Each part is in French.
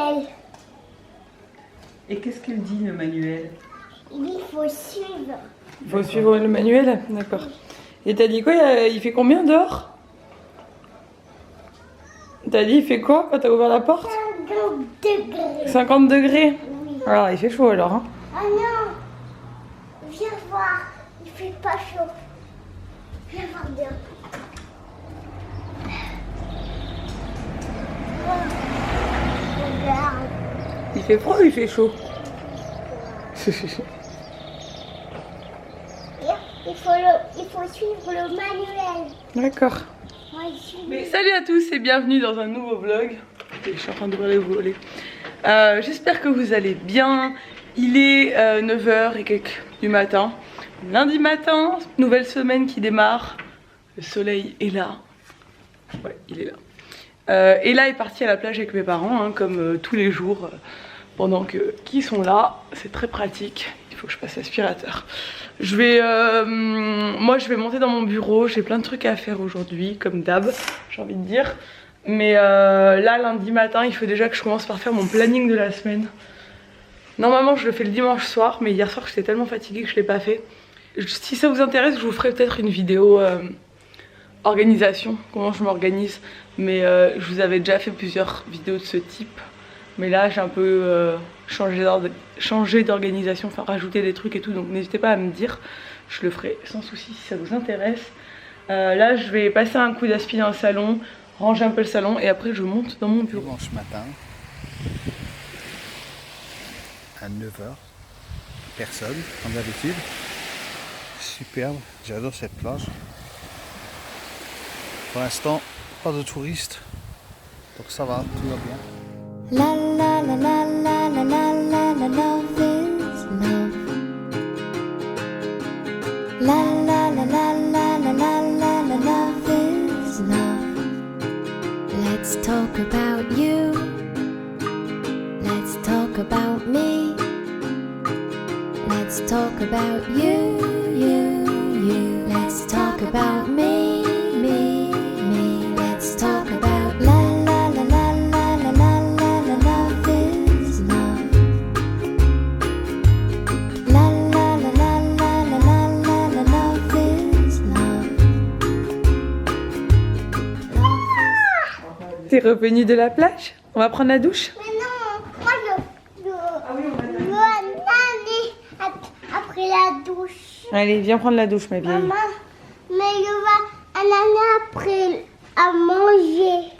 manuel. Et qu'est-ce qu'il dit le manuel? Il faut suivre. Il faut suivre le manuel? D'accord. Et t'as dit quoi? Il fait combien dehors? T'as dit il fait quoi quand t'as ouvert la porte? 50 degrés. 50 degrés? Oui. Alors il fait chaud alors hein? Ah non, viens voir, il fait pas chaud. Viens voir bien. Regarde. Il fait froid ou il fait chaud? Il faut suivre le manuel. D'accord. Moi, je suis... Mais salut à tous et bienvenue dans un nouveau vlog. Je suis en train d'ouvrir les volets. J'espère que vous allez bien. Il est 9h et quelques du matin. Lundi matin, nouvelle semaine qui démarre. Le soleil est là. Ouais, il est là. Ella est partie à la plage avec mes parents, hein, comme tous les jours, pendant qu'ils sont là. C'est très pratique. Il faut que je passe l'aspirateur. Moi je vais monter dans mon bureau. J'ai plein de trucs à faire aujourd'hui, comme d'hab, j'ai envie de dire. Mais là, lundi matin, il faut déjà que je commence par faire mon planning de la semaine. Normalement, je le fais le dimanche soir, mais hier soir, j'étais tellement fatiguée que je ne l'ai pas fait. Si ça vous intéresse, je vous ferai peut-être une vidéo organisation, comment je m'organise. Mais je vous avais déjà fait plusieurs vidéos de ce type. Mais là, j'ai un peu changé d'organisation, enfin rajouter des trucs et tout. Donc n'hésitez pas à me dire, je le ferai sans souci si ça vous intéresse. Là, je vais passer un coup d'aspi dans le salon, ranger un peu le salon et après je monte dans mon bureau. Dimanche matin, à 9h, personne, comme d'habitude. Superbe, j'adore cette plage. Pour l'instant, pas de touristes, donc ça va, tout va bien. La la la la la la la la la love is love. La la la la la la la la la love is love. Let's talk about you. Let's talk about me. Let's talk about you, you, you. Let's talk about me, me, me. Let's talk about la la la la la la la la la love is love. La la la la la la la la la love is love. T'es revenu de la plage? On va prendre la douche? Mais non, moi je veux aller après la douche. Allez, viens prendre la douche ma vieille. Maman, mais je vais aller après à manger.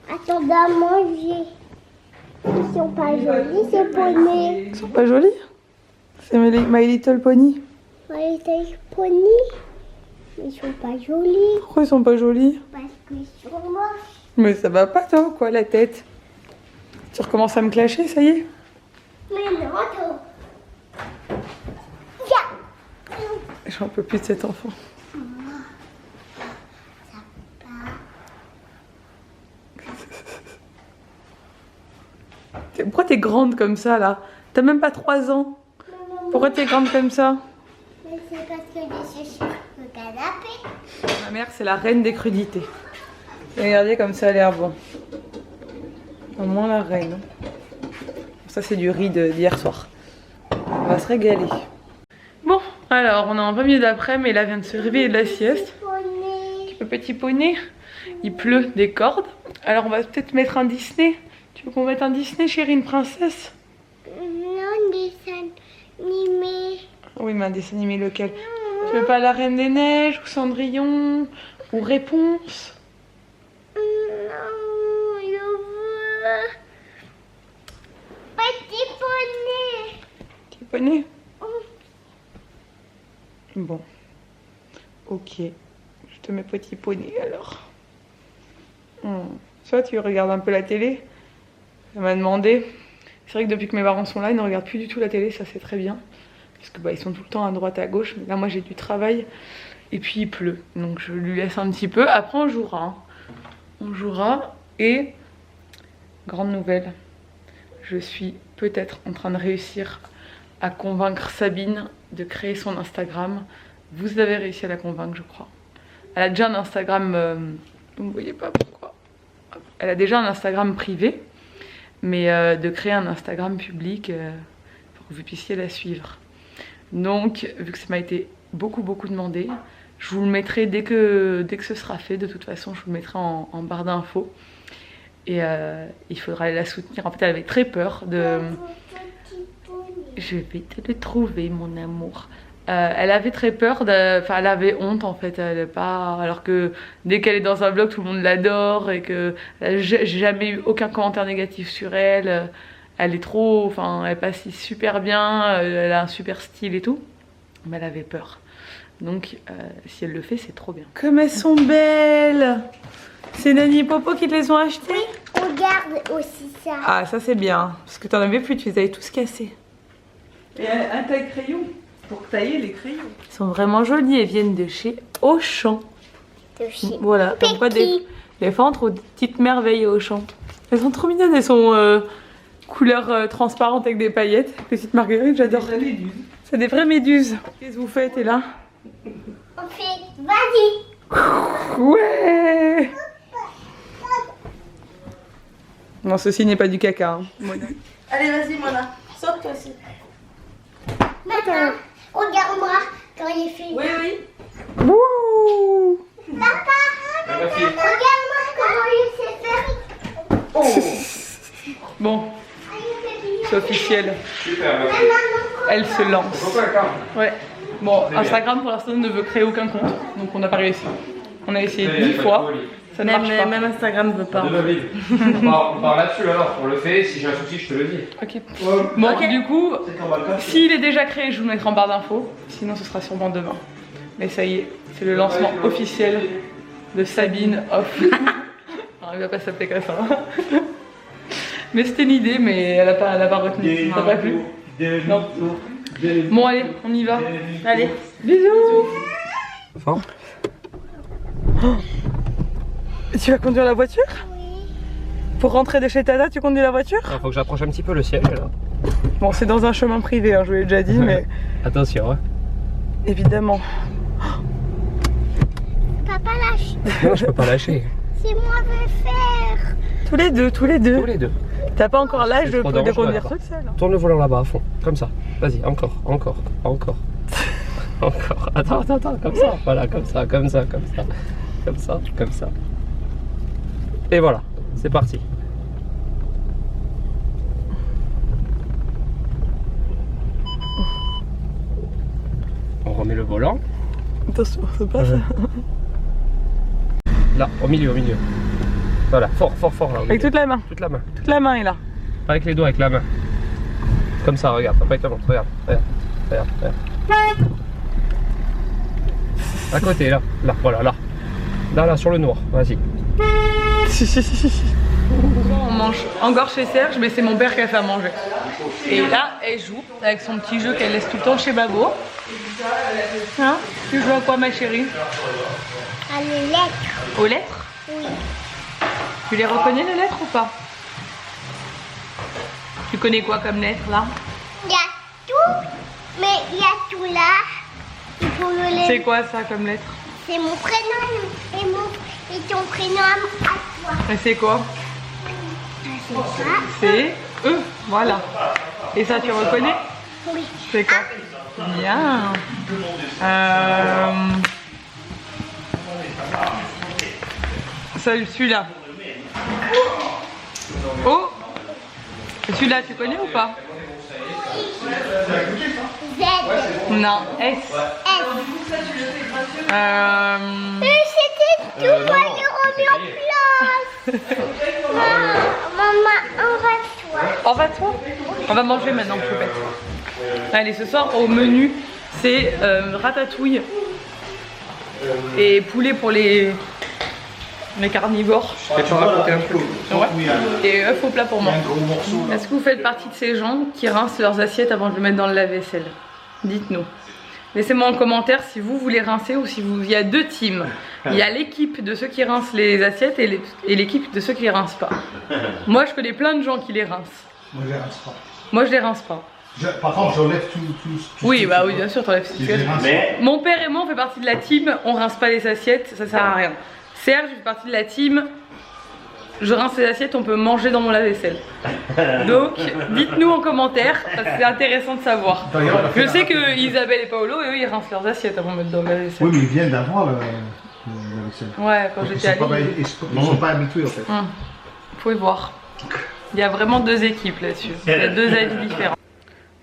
Attendre à manger. Ils sont pas jolis ces poneys. Ils sont pas jolis? C'est My Little Pony. My Little Pony. Ils sont pas jolis Pourquoi ils sont pas jolis? parce qu'ils sont moches. Mais ça va pas toi quoi la tête? Tu recommences à me clasher, ça y est? Mais non, toi. Viens. J'en peux plus de cet enfant. Pourquoi t'es grande comme ça là? T'as même pas 3 ans. Pourquoi t'es grande comme ça? Mais c'est parce que je suis sur le canapé. Ma mère c'est la reine des crudités. Regardez comme ça a l'air bon. Vraiment la reine. Ça c'est du riz d'hier soir. On va se régaler. Bon, alors on est en plein milieu d'après, mais là vient de se réveiller de la sieste. Poney. Le petit poney. Il pleut des cordes. Alors on va peut-être mettre un Disney. Tu veux qu'on mette un Disney, chérie, une princesse? Non, dessin animé. Oui, mais un dessin animé lequel? Tu veux pas La Reine des Neiges ou Cendrillon ou Réponse? Non, je veux petit poney. Petit poney? Bon. Ok. Je te mets petit poney alors. Soit tu regardes un peu la télé. Elle m'a demandé. C'est vrai que depuis que mes parents sont là, ils ne regardent plus du tout la télé, ça c'est très bien. Parce que ils sont tout le temps à droite à gauche. Mais là moi j'ai du travail. Et puis il pleut. Donc je lui laisse un petit peu. Après on jouera. Hein. On jouera. Et grande nouvelle. Je suis peut-être en train de réussir à convaincre Sabine de créer son Instagram. Vous avez réussi à la convaincre, je crois. Elle a déjà un Instagram... vous ne voyez pas pourquoi. Elle a déjà un Instagram privé. mais de créer un Instagram public pour que vous puissiez la suivre. Donc, vu que ça m'a été beaucoup demandé, je vous le mettrai dès que ce sera fait. De toute façon, je vous le mettrai en barre d'infos. Et il faudra la soutenir. En fait, elle avait très peur de... Je vais te le trouver, mon amour. Elle avait très peur, enfin elle avait honte en fait, alors que dès qu'elle est dans un vlog tout le monde l'adore et que j'ai jamais eu aucun commentaire négatif sur elle. Elle est trop, enfin elle passe super bien, elle a un super style et tout, mais elle avait peur. Donc si elle le fait, c'est trop bien. Comme elles sont belles! C'est Nani et Popo qui te les ont achetées? Oui, regarde aussi ça. Ah ça c'est bien, parce que t'en avais plus, tu les avais tous cassés. Et un taille-crayon pour tailler les crayons. Ils sont vraiment jolis, elles viennent de chez Auchan. De chez Voilà, comme quoi les femmes trop des petites merveilles Auchan. Elles sont trop mignonnes, elles sont couleur transparente avec des paillettes. Petite marguerite, j'adore. C'est des vraies méduses. C'est des vraies méduses. Qu'est-ce que vous faites, là? On fait, vas-y. Ouais. Non, ceci n'est pas du caca. Hein. Allez, vas-y, Mona. Saute toi aussi. Maintenant, regarde-moi quand il fait. Oui, oui. Wouh. Papa, regarde-moi comment il sait faire. Bon, c'est officiel. Super, merci. Elle se lance. Pourquoi, Carl? Ouais. Bon, Instagram pour l'instant ne veut créer aucun compte, donc on n'a pas réussi. On a essayé 10 fois, ça ne marche pas. Même Instagram ne veut pas. De ma vie. On part là-dessus alors, on le fait, si j'ai un souci je te le dis. Ok. Bon, du coup, s'il est déjà créé, je vous le mettrai en barre d'infos, sinon ce sera sûrement demain. Mais ça y est, c'est le lancement officiel de Sabine Off. Non, il va pas s'appeler comme ça. Mais c'était une idée, mais elle a pas retenu, ça n'a pas plu. Non. Bon allez, on y va. Allez. Bisous. Fort. Oh. Tu vas conduire la voiture? Oui. Pour rentrer de chez Tata, tu conduis la voiture? Il faut que j'approche un petit peu le siège là. Bon, c'est dans un chemin privé, hein, je vous l'ai déjà dit, mais Attention, hein. évidemment. Papa lâche. Non, je peux pas lâcher. C'est moi qui vais faire. Tous les deux. Tous les deux. T'as pas encore l'âge de trop dangereux, conduire là. toute seule. Tourne le volant là-bas à fond, comme ça. Vas-y, encore. Encore. Attends, comme ça. Voilà, comme ça. Et voilà, c'est parti. On remet le volant. Attention, c'est pas ça. Là, au milieu. Voilà, fort là. Avec toute la main. Toute la main. Toute la main est là. Pas avec les doigts, avec la main. Comme ça, regarde. Papa, il te montre. Regarde. À côté, là. Voilà, là. Là, sur le noir. Vas-y. On mange encore chez Serge, mais c'est mon père qui a fait à manger. Et là, elle joue avec son petit jeu qu'elle laisse tout le temps chez Babo. Hein? Tu joues à quoi, ma chérie? À les lettres. Aux lettres? Oui. Tu les reconnais, les lettres, ou pas? Tu connais quoi comme lettres, là? Il y a tout, mais il y a tout là. Il faut le laisser. C'est quoi ça comme lettre? C'est mon prénom et ton prénom à toi. Et c'est quoi? C'est ça. C'est E, voilà. Et ça, tu reconnais? Oui. C'est quoi? Bien. Celui-là. Oh! Celui-là, tu connais ou pas? Z. Non, S. S. C'était tout, moi j'ai remis en place. Maman, on va toi. On va manger maintenant, poupette. Allez, ce soir au menu, c'est ratatouille et poulet pour les carnivores. Je vais te raconter un truc. Ouais. Et œufs au plat pour moi. Est-ce que vous faites partie de ces gens qui rincent leurs assiettes avant de le mettre dans le lave-vaisselle? Dites-nous. Laissez-moi en commentaire si vous voulez rincer ou si vous... Il y a deux teams. Il y a l'équipe de ceux qui rincent les assiettes et l'équipe de ceux qui les rincent pas. Moi, je connais plein de gens qui les rincent. Moi, je les rince pas. Moi, je les rince pas. Par contre, j'enlève tout. Oui, bah oui, bien sûr, t'enlèves ce que tu veux. Mais Mon père et moi, on fait partie de la team, on rince pas les assiettes, ça sert à rien. Serge fait partie de la team, je rince les assiettes, on peut manger dans mon lave-vaisselle. Donc, dites-nous en commentaire, parce que c'est intéressant de savoir. Je sais que Isabelle et Paolo, eux, ils rincent leurs assiettes avant de mettre dans le lave-vaisselle. Oui, mais ils viennent d'avoir la vaisselle. Ouais, quand j'étais allée. Ils sont pas habitués en fait. Vous pouvez voir. Il y a vraiment deux équipes là-dessus. Il y a deux avis différents.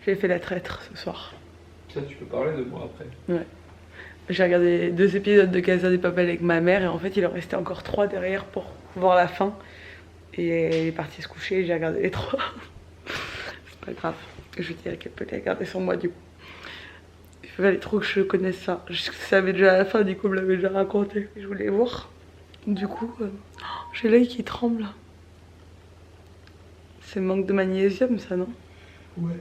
J'ai fait la traître ce soir. Ça, tu peux parler de moi après. Ouais. J'ai regardé 2 épisodes de Casa de Papel avec ma mère et en fait il en restait encore 3 derrière pour voir la fin. Et elle est partie se coucher et j'ai regardé les 3. C'est pas grave. Je dirais qu'elle peut les regarder sans moi du coup. Il fallait trop que je connaisse ça. Je savais déjà la fin, du coup on me l'avait déjà raconté. Je voulais voir. Du coup, j'ai l'œil qui tremble. C'est manque de magnésium ça, non? Ouais.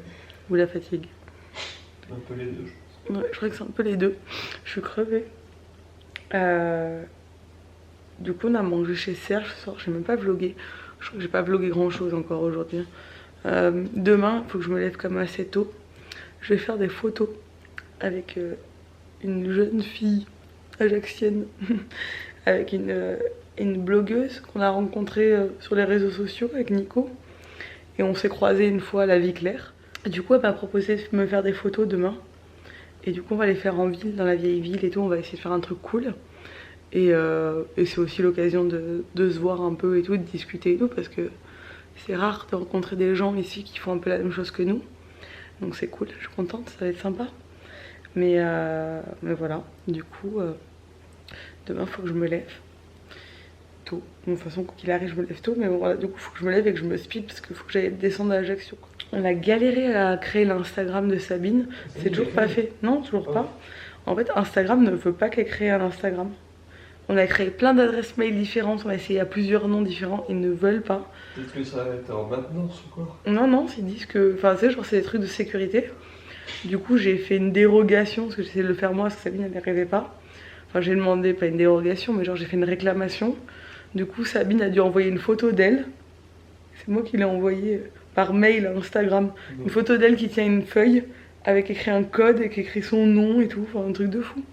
Ou la fatigue? Un peu les deux, je pense. Ouais, je crois que c'est un peu les deux. Je suis crevée. Du coup, on a mangé chez Serge ce soir. J'ai même pas vlogué. Je crois que j'ai pas vlogué grand chose encore aujourd'hui. Demain, il faut que je me lève comme assez tôt. Je vais faire des photos avec une jeune fille ajaxienne, avec une blogueuse qu'on a rencontrée sur les réseaux sociaux avec Nico. Et on s'est croisés une fois à la vie claire. Du coup, elle m'a proposé de me faire des photos demain. Et du coup, on va les faire en ville, dans la vieille ville et tout. On va essayer de faire un truc cool. Et c'est aussi l'occasion de se voir un peu et tout, de discuter et tout. Parce que c'est rare de rencontrer des gens ici qui font un peu la même chose que nous. Donc c'est cool, je suis contente, ça va être sympa. Mais voilà, du coup, demain, il faut que je me lève tôt. Bon, de toute façon, quoi qu'il arrive, je me lève tôt. Mais bon, voilà, du coup, il faut que je me lève et que je me speed parce qu'il faut que j'aille descendre à Ajaccio. On a galéré à créer l'Instagram de Sabine. C'est toujours pas fait. Non, toujours pas. En fait, Instagram ne veut pas qu'elle crée un Instagram. On a créé plein d'adresses mail différentes. On a essayé à plusieurs noms différents. Ils ne veulent pas. Peut-être que ça va être en maintenance ou quoi? Non, non, ils disent que... Enfin, tu sais, genre, c'est des trucs de sécurité. Du coup, j'ai fait une dérogation parce que j'essayais de le faire moi parce que Sabine, elle n'y arrivait pas. Enfin, j'ai demandé, pas une dérogation, mais genre, j'ai fait une réclamation. Du coup, Sabine a dû envoyer une photo d'elle. C'est moi qui l'ai envoyée par mail à Instagram. Une photo d'elle qui tient une feuille avec écrit un code et qui écrit son nom et tout. Enfin, un truc de fou.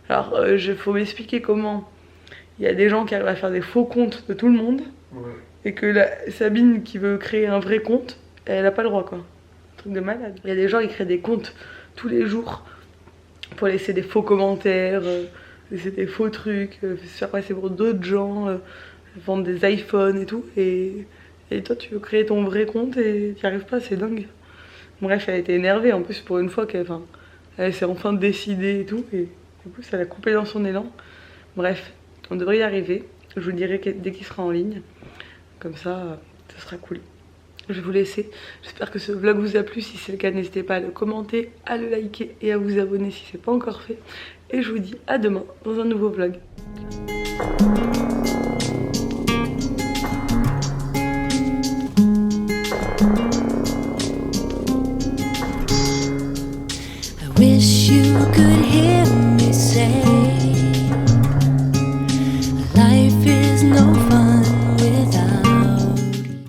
Alors, il faut m'expliquer comment il y a des gens qui arrivent à faire des faux comptes de tout le monde. Ouais. Et que Sabine qui veut créer un vrai compte, elle n'a pas le droit quoi. Un truc de malade. Il y a des gens qui créent des comptes tous les jours pour laisser des faux commentaires, laisser des faux trucs, se faire passer pour d'autres gens, vendre des iPhones et tout. Et toi tu veux créer ton vrai compte et tu n'y arrives pas, c'est dingue. Bref, elle a été énervée en plus pour une fois qu'elle s'est enfin décidée et tout. Et du coup ça l'a coupé dans son élan. Bref, on devrait y arriver. Je vous dirai dès qu'il sera en ligne. Comme ça, ce sera cool. Je vais vous laisser. J'espère que ce vlog vous a plu. Si c'est le cas, n'hésitez pas à le commenter, à le liker et à vous abonner si ce n'est pas encore fait. Et je vous dis à demain dans un nouveau vlog. I wish you